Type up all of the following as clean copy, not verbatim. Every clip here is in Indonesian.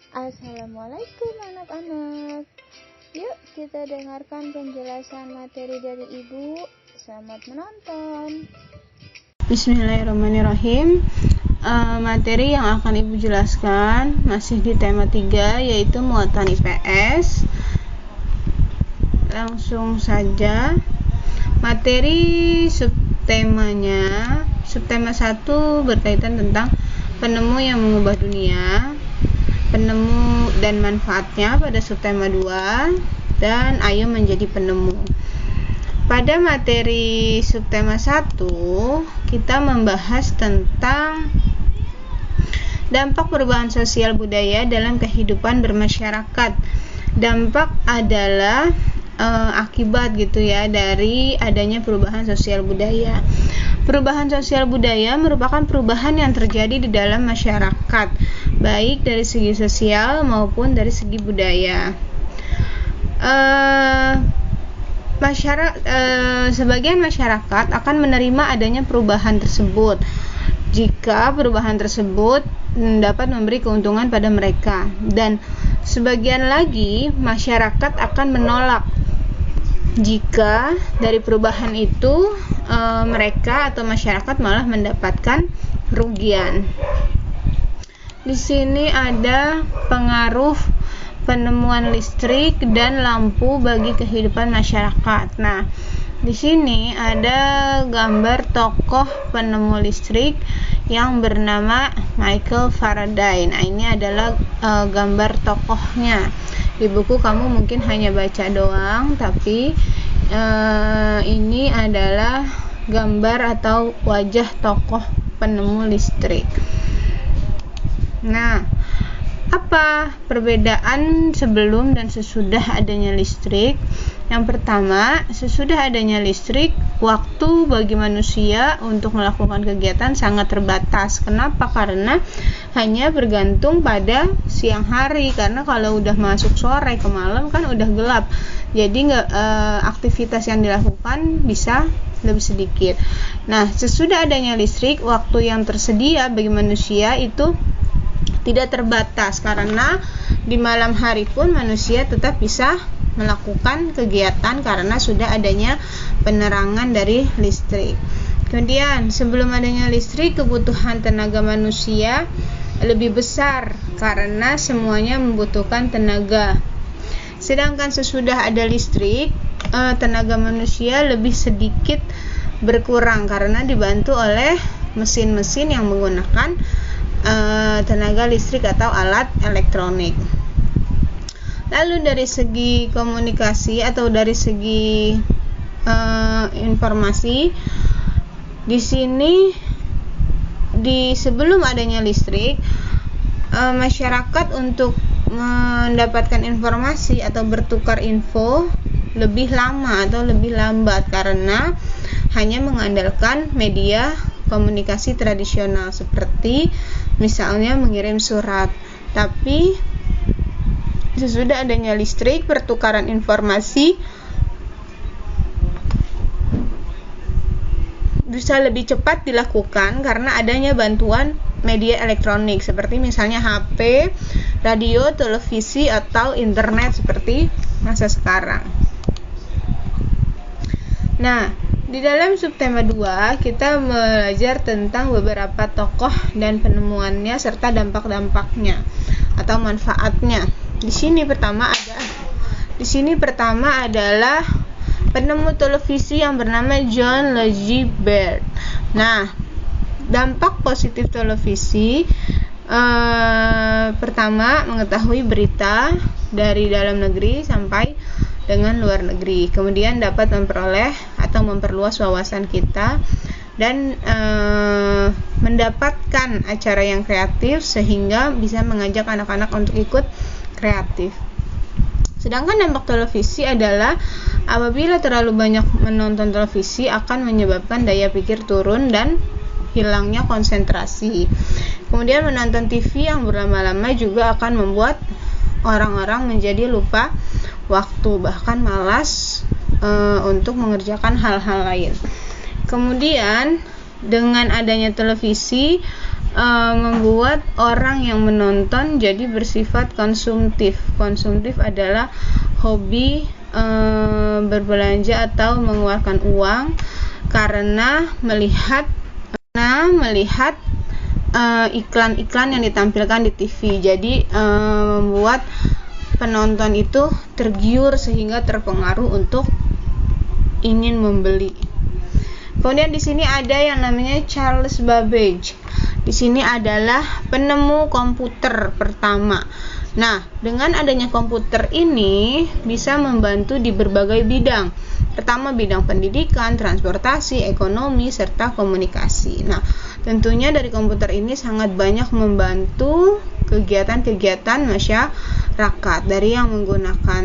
Assalamualaikum anak-anak. Yuk kita dengarkan penjelasan materi dari Ibu. Selamat menonton. Bismillahirrahmanirrahim. Materi yang akan Ibu jelaskan masih di tema 3, yaitu muatan IPS. Langsung saja. Materi subtema 1 berkaitan tentang penemu yang mengubah dunia, penemu dan manfaatnya pada subtema 2, dan ayo menjadi penemu. Pada materi subtema 1, kita membahas tentang dampak perubahan sosial budaya dalam kehidupan bermasyarakat. Dampak adalah akibat gitu ya dari adanya perubahan sosial budaya. Perubahan sosial budaya merupakan perubahan yang terjadi di dalam masyarakat, baik dari segi sosial maupun dari segi budaya. Sebagian masyarakat akan menerima adanya perubahan tersebut jika perubahan tersebut dapat memberi keuntungan pada mereka, dan sebagian lagi masyarakat akan menolak jika dari perubahan itu mereka atau masyarakat malah mendapatkan kerugian. Di sini ada pengaruh penemuan listrik dan lampu bagi kehidupan masyarakat. Nah, di sini ada gambar tokoh penemu listrik yang bernama Michael Faraday. Nah, ini adalah gambar tokohnya. Di buku kamu mungkin hanya baca doang, tapi ini adalah gambar atau wajah tokoh penemu listrik. Nah, apa perbedaan sebelum dan sesudah adanya listrik? Yang pertama, sesudah adanya listrik, waktu bagi manusia untuk melakukan kegiatan sangat terbatas. Kenapa? Karena hanya bergantung pada siang hari, karena kalau udah masuk sore ke malam kan udah gelap. Jadi aktivitas yang dilakukan bisa lebih sedikit. Nah, sesudah adanya listrik, waktu yang tersedia bagi manusia itu tidak terbatas, karena di malam hari pun manusia tetap bisa melakukan kegiatan karena sudah adanya penerangan dari listrik. Kemudian, sebelum adanya listrik, kebutuhan tenaga manusia lebih besar karena semuanya membutuhkan tenaga. Sedangkan sesudah ada listrik, tenaga manusia lebih sedikit berkurang karena dibantu oleh mesin-mesin yang menggunakan tenaga listrik atau alat elektronik. Lalu dari segi komunikasi atau dari segi informasi, di sini sebelum adanya listrik, masyarakat untuk mendapatkan informasi atau bertukar info lebih lama atau lebih lambat karena hanya mengandalkan media komunikasi tradisional seperti misalnya mengirim surat. Tapi sesudah adanya listrik, pertukaran informasi bisa lebih cepat dilakukan karena adanya bantuan media elektronik seperti misalnya HP, radio, televisi, atau internet seperti masa sekarang. Nah, di dalam subtema 2 kita belajar tentang beberapa tokoh dan penemuannya serta dampak-dampaknya atau manfaatnya. Di sini pertama adalah penemu televisi yang bernama John Logie Baird. Nah, dampak positif televisi pertama, mengetahui berita dari dalam negeri sampai dengan luar negeri. Kemudian dapat memperoleh atau memperluas wawasan kita dan mendapatkan acara yang kreatif sehingga bisa mengajak anak-anak untuk ikut kreatif. Sedangkan dampak televisi adalah apabila terlalu banyak menonton televisi akan menyebabkan daya pikir turun dan hilangnya konsentrasi. Kemudian menonton TV yang berlama-lama juga akan membuat orang-orang menjadi lupa waktu, bahkan malas untuk mengerjakan hal-hal lain. Kemudian dengan adanya televisi membuat orang yang menonton jadi bersifat konsumtif. Konsumtif adalah hobi berbelanja atau mengeluarkan uang karena melihat iklan-iklan yang ditampilkan di TV. Jadi membuat penonton itu tergiur sehingga terpengaruh untuk ingin membeli. Kemudian di sini ada yang namanya Charles Babbage. Di sini adalah penemu komputer pertama. Nah, dengan adanya komputer ini bisa membantu di berbagai bidang. Pertama, bidang pendidikan, transportasi, ekonomi, serta komunikasi. Nah, tentunya dari komputer ini sangat banyak membantu kegiatan-kegiatan masyarakat, dari yang menggunakan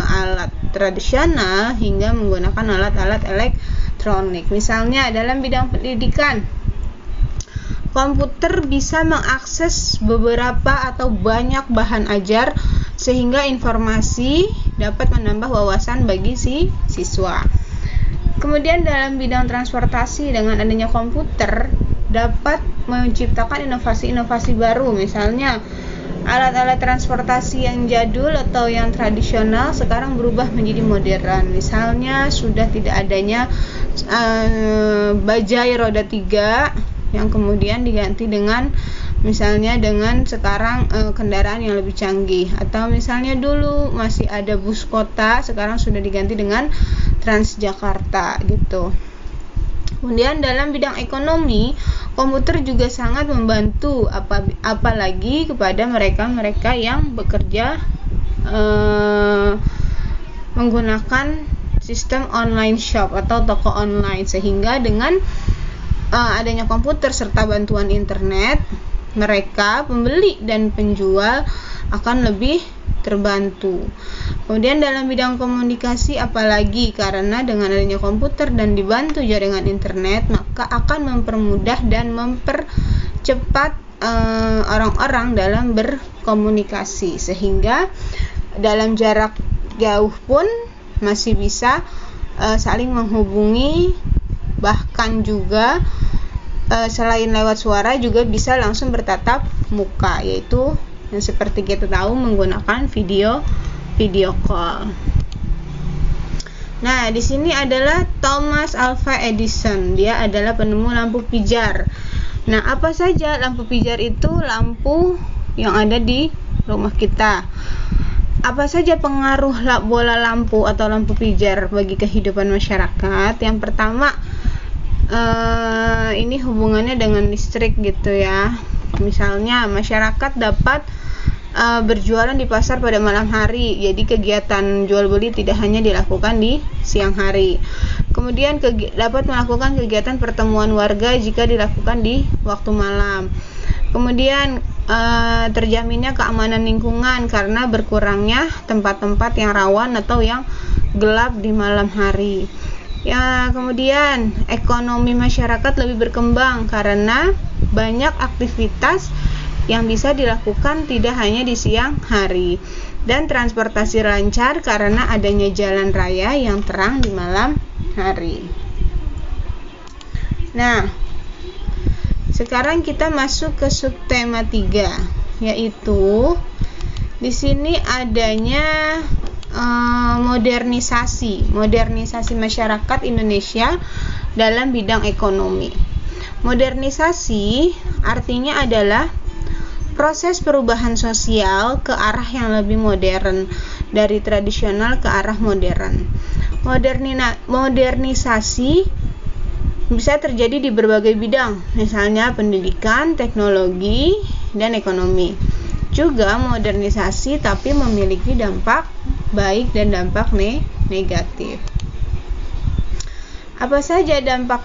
alat tradisional hingga menggunakan alat-alat elektronik. Misalnya dalam bidang pendidikan, komputer bisa mengakses beberapa atau banyak bahan ajar sehingga informasi dapat menambah wawasan bagi si siswa. Kemudian dalam bidang transportasi, dengan adanya komputer dapat menciptakan inovasi-inovasi baru. Misalnya alat-alat transportasi yang jadul atau yang tradisional sekarang berubah menjadi modern. Misalnya sudah tidak adanya bajai roda 3 yang kemudian diganti dengan sekarang kendaraan yang lebih canggih, atau misalnya dulu masih ada bus kota, sekarang sudah diganti dengan Transjakarta gitu. Kemudian dalam bidang ekonomi, komputer juga sangat membantu, apalagi kepada mereka yang bekerja menggunakan sistem online shop atau toko online, sehingga dengan adanya komputer serta bantuan internet, mereka pembeli dan penjual akan lebih terbantu. Kemudian dalam bidang komunikasi, apalagi karena dengan adanya komputer dan dibantu jaringan internet, maka akan mempermudah dan mempercepat orang-orang dalam berkomunikasi, sehingga dalam jarak jauh pun masih bisa saling menghubungi. Bahkan juga selain lewat suara juga bisa langsung bertatap muka, yaitu yang seperti kita tahu menggunakan video call. Nah, di sini adalah Thomas Alva Edison. Dia adalah penemu lampu pijar. Nah, apa saja lampu pijar itu? Lampu yang ada di rumah kita. Apa saja pengaruh bola lampu atau lampu pijar bagi kehidupan masyarakat? Yang pertama, ini hubungannya dengan listrik gitu ya. Misalnya masyarakat dapat berjualan di pasar pada malam hari, jadi kegiatan jual beli tidak hanya dilakukan di siang hari. Kemudian dapat melakukan kegiatan pertemuan warga jika dilakukan di waktu malam. Kemudian terjaminnya keamanan lingkungan karena berkurangnya tempat-tempat yang rawan atau yang gelap di malam hari. Ya, kemudian ekonomi masyarakat lebih berkembang karena banyak aktivitas yang bisa dilakukan tidak hanya di siang hari, dan transportasi lancar karena adanya jalan raya yang terang di malam hari. Nah, sekarang kita masuk ke subtema 3, yaitu di sini adanya modernisasi masyarakat Indonesia dalam bidang ekonomi. Modernisasi artinya adalah proses perubahan sosial ke arah yang lebih modern, dari tradisional ke arah modern. Modernisasi bisa terjadi di berbagai bidang, misalnya pendidikan, teknologi, dan ekonomi. Juga modernisasi tapi memiliki dampak baik dan dampak negatif. Apa saja dampak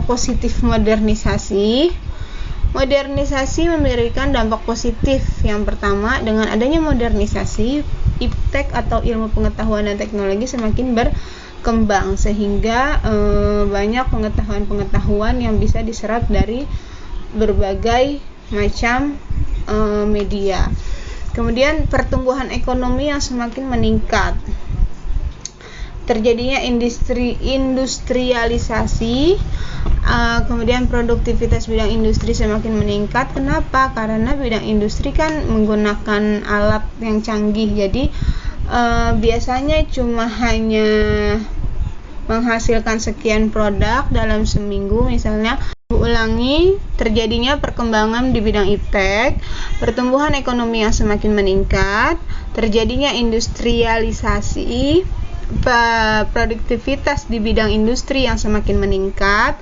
positif modernisasi? Modernisasi memberikan dampak positif. Yang pertama, dengan adanya modernisasi, iptek atau ilmu pengetahuan dan teknologi semakin berkembang, sehingga banyak pengetahuan yang bisa diserap dari berbagai macam media. Kemudian pertumbuhan ekonomi yang semakin meningkat. Terjadinya industrialisasi Kemudian produktivitas bidang industri semakin meningkat. Kenapa? Karena bidang industri kan menggunakan alat yang canggih, jadi biasanya cuma hanya menghasilkan sekian produk dalam seminggu. Misalnya ulangi, terjadinya perkembangan di bidang iptek, pertumbuhan ekonomi yang semakin meningkat, terjadinya industrialisasi, produktivitas di bidang industri yang semakin meningkat,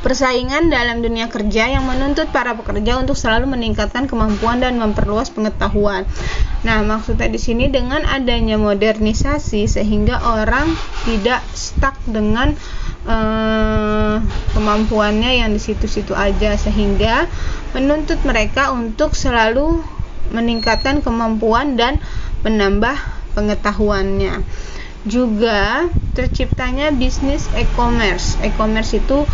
persaingan dalam dunia kerja yang menuntut para pekerja untuk selalu meningkatkan kemampuan dan memperluas pengetahuan. Nah, maksudnya di sini dengan adanya modernisasi sehingga orang tidak stuck dengan kemampuannya yang di situ-situ aja, sehingga menuntut mereka untuk selalu meningkatkan kemampuan dan menambah pengetahuannya. Juga terciptanya bisnis e-commerce. E-commerce itu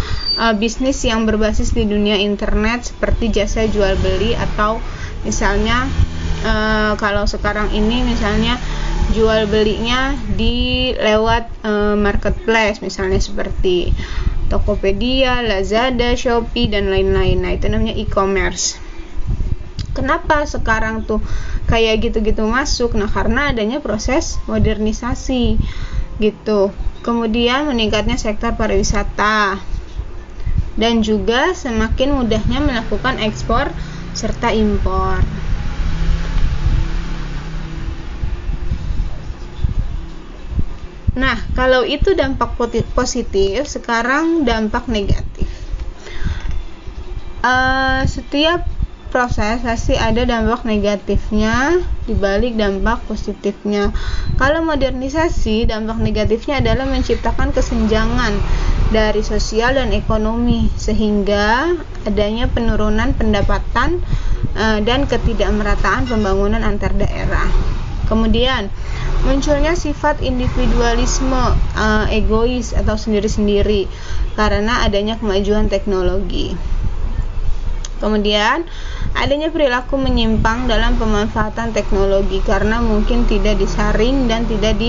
bisnis yang berbasis di dunia internet seperti jasa jual beli, atau misalnya kalau sekarang ini misalnya jual belinya di lewat marketplace, misalnya seperti Tokopedia, Lazada, Shopee dan lain-lain. Nah, itu namanya e-commerce. Kenapa sekarang tuh kayak gitu-gitu masuk? Nah, karena adanya proses modernisasi gitu. Kemudian meningkatnya sektor pariwisata dan juga semakin mudahnya melakukan ekspor serta impor. Nah, kalau itu dampak positif, sekarang dampak negatif. Setiap proses pasti ada dampak negatifnya dibalik dampak positifnya. Kalau modernisasi, dampak negatifnya adalah menciptakan kesenjangan dari sosial dan ekonomi, sehingga adanya penurunan pendapatan dan ketidakmerataan pembangunan antar daerah. Kemudian munculnya sifat individualisme, egois atau sendiri-sendiri karena adanya kemajuan teknologi. Kemudian adanya perilaku menyimpang dalam pemanfaatan teknologi karena mungkin tidak disaring dan tidak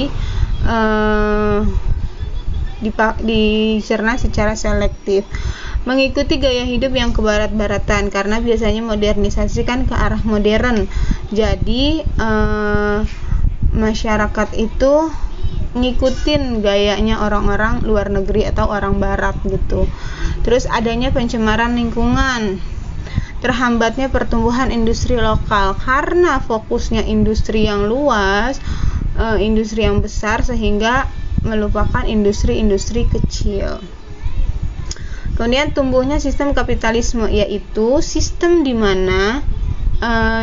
dicerna secara selektif. Mengikuti gaya hidup yang kebarat-baratan karena biasanya modernisasi kan ke arah modern. Jadi masyarakat itu ngikutin gayanya orang-orang luar negeri atau orang barat gitu. Terus adanya pencemaran lingkungan, terhambatnya pertumbuhan industri lokal karena fokusnya industri yang luas, industri yang besar, sehingga melupakan industri-industri kecil. Kemudian tumbuhnya sistem kapitalisme, yaitu sistem di mana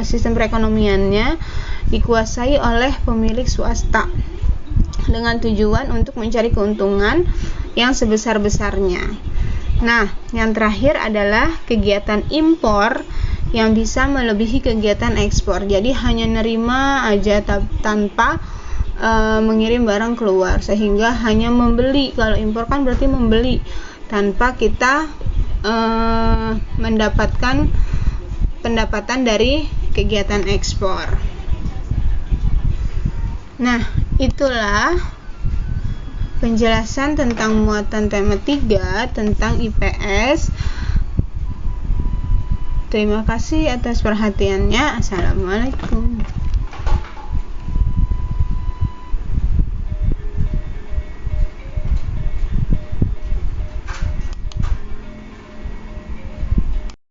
sistem perekonomiannya dikuasai oleh pemilik swasta dengan tujuan untuk mencari keuntungan yang sebesar-besarnya. Nah, yang terakhir adalah kegiatan impor yang bisa melebihi kegiatan ekspor. Jadi hanya nerima aja tanpa mengirim barang keluar, sehingga hanya membeli. Kalau impor kan berarti membeli tanpa kita mendapatkan pendapatan dari kegiatan ekspor. Nah, itulah penjelasan tentang muatan tema 3 tentang IPS. Terima kasih atas perhatiannya. Assalamualaikum.